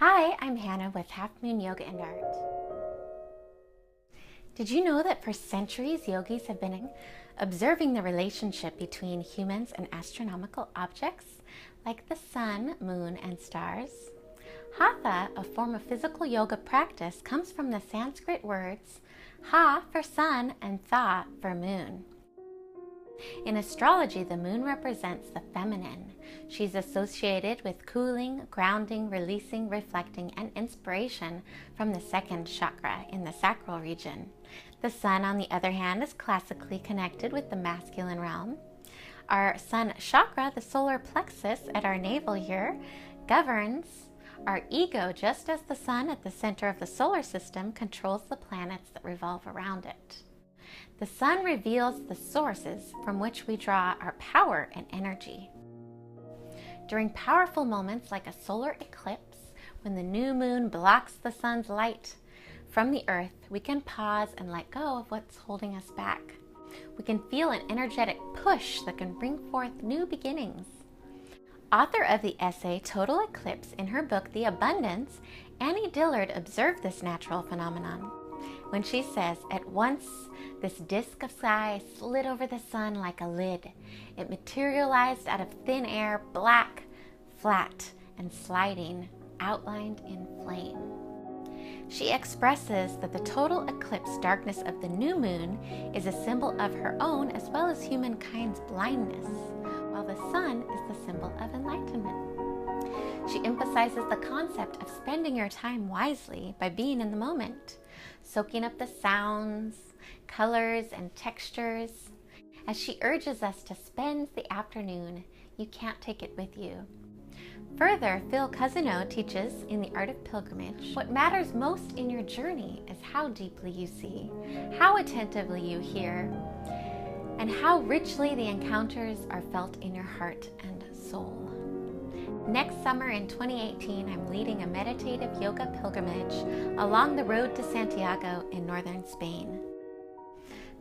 Hi, I'm Hannah with Half Moon Yoga and Art. Did you know that for centuries yogis have been observing the relationship between humans and astronomical objects like the sun, moon, and stars? Hatha, a form of physical yoga practice, comes from the Sanskrit words Ha for sun and Tha for moon. In astrology, the moon represents the feminine. She's associated with cooling, grounding, releasing, reflecting, and inspiration from the second chakra in the sacral region. The sun, on the other hand, is classically connected with the masculine realm. Our sun chakra, the solar plexus at our navel here, governs our ego, just as the sun at the center of the solar system controls the planets that revolve around it. The sun reveals the sources from which we draw our power and energy. During powerful moments like a solar eclipse, when the new moon blocks the sun's light from the earth, we can pause and let go of what's holding us back. We can feel an energetic push that can bring forth new beginnings. Author of the essay Total Eclipse in her book The Abundance, Annie Dillard observed this natural phenomenon when she says, "At once this disk of sky slid over the sun like a lid. It materialized out of thin air, black, flat, and sliding, outlined in flame." She expresses that the total eclipse darkness of the new moon is a symbol of her own as well as humankind's blindness, while the sun is the symbol of enlightenment. She emphasizes the concept of spending your time wisely by being in the moment, soaking up the sounds, colors, and textures. As she urges us to spend the afternoon, you can't take it with you. Further, Phil Cousineau teaches in The Art of Pilgrimage, what matters most in your journey is how deeply you see, how attentively you hear, and how richly the encounters are felt in your heart and soul. Next summer in 2018, I'm leading a meditative yoga pilgrimage along the road to Santiago in northern Spain.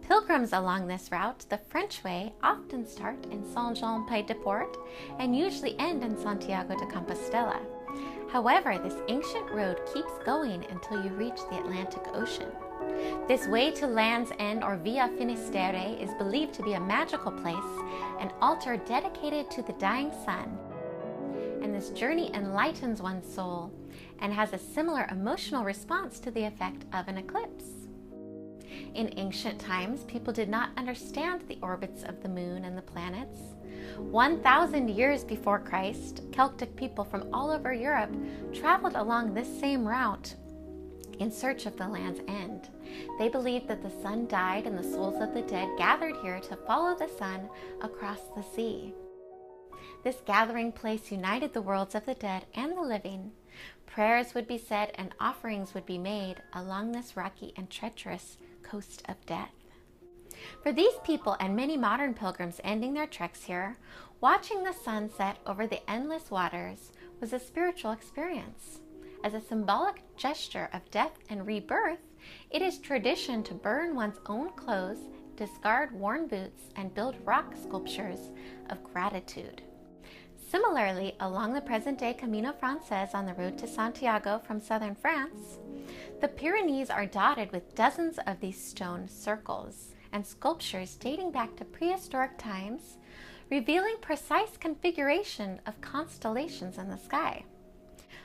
Pilgrims along this route, the French way, often start in Saint-Jean-Pied-de-Port and usually end in Santiago de Compostella. However, this ancient road keeps going until you reach the Atlantic Ocean. This way to Land's End, or Via Finisterre, is believed to be a magical place, an altar dedicated to the dying sun. And this journey enlightens one's soul and has a similar emotional response to the effect of an eclipse. In ancient times, people did not understand the orbits of the moon and the planets. 1,000 years before Christ, Celtic people from all over Europe traveled along this same route in search of the land's end. They believed that the sun died and the souls of the dead gathered here to follow the sun across the sea. This gathering place united the worlds of the dead and the living. Prayers would be said and offerings would be made along this rocky and treacherous coast of death. For these people and many modern pilgrims ending their treks here, watching the sun set over the endless waters was a spiritual experience. As a symbolic gesture of death and rebirth, it is tradition to burn one's own clothes, discard worn boots, and build rock sculptures of gratitude. Similarly, along the present-day Camino Frances on the road to Santiago from southern France, the Pyrenees are dotted with dozens of these stone circles and sculptures dating back to prehistoric times, revealing precise configuration of constellations in the sky.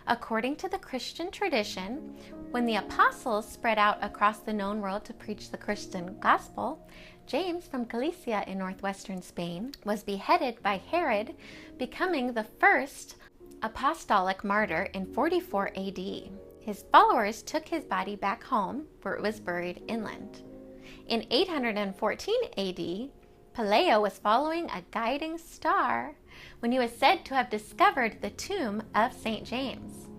According to the Christian tradition, when the apostles spread out across the known world to preach the Christian gospel, James from Galicia in northwestern Spain was beheaded by Herod, becoming the first apostolic martyr in 44 AD. His followers took his body back home, where it was buried inland. In 814 AD, Pelayo was following a guiding star when he was said to have discovered the tomb of St. James.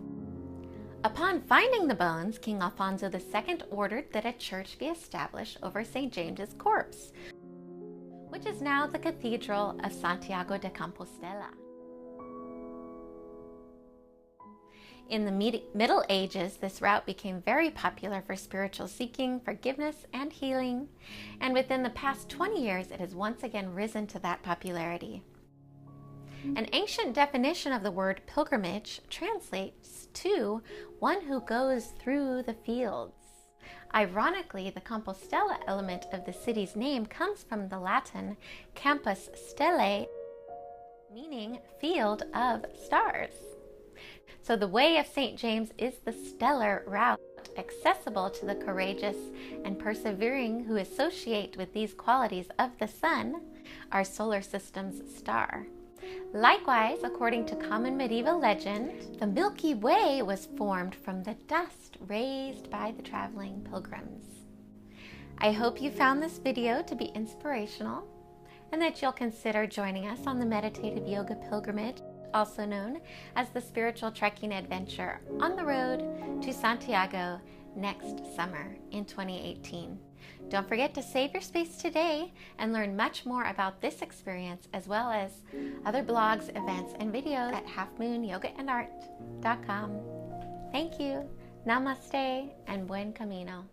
Upon finding the bones, King Alfonso II ordered that a church be established over St. James's corpse, which is now the Cathedral of Santiago de Compostella. In the Middle Ages, this route became very popular for spiritual seeking, forgiveness, and healing, and within the past 20 years, it has once again risen to that popularity. An ancient definition of the word pilgrimage translates to one who goes through the fields. Ironically, the Compostela element of the city's name comes from the Latin campus stellae, meaning field of stars. So the way of St. James is the stellar route, accessible to the courageous and persevering who associate with these qualities of the sun, our solar system's star. Likewise, according to common medieval legend, the Milky Way was formed from the dust raised by the traveling pilgrims. I hope you found this video to be inspirational and that you'll consider joining us on the Meditative Yoga Pilgrimage, also known as the Spiritual Trekking Adventure on the road to Santiago next summer in 2018. Don't forget to save your space today and learn much more about this experience, as well as other blogs, events, and videos at halfmoonyogaandart.com. Thank you, namaste, and buen camino.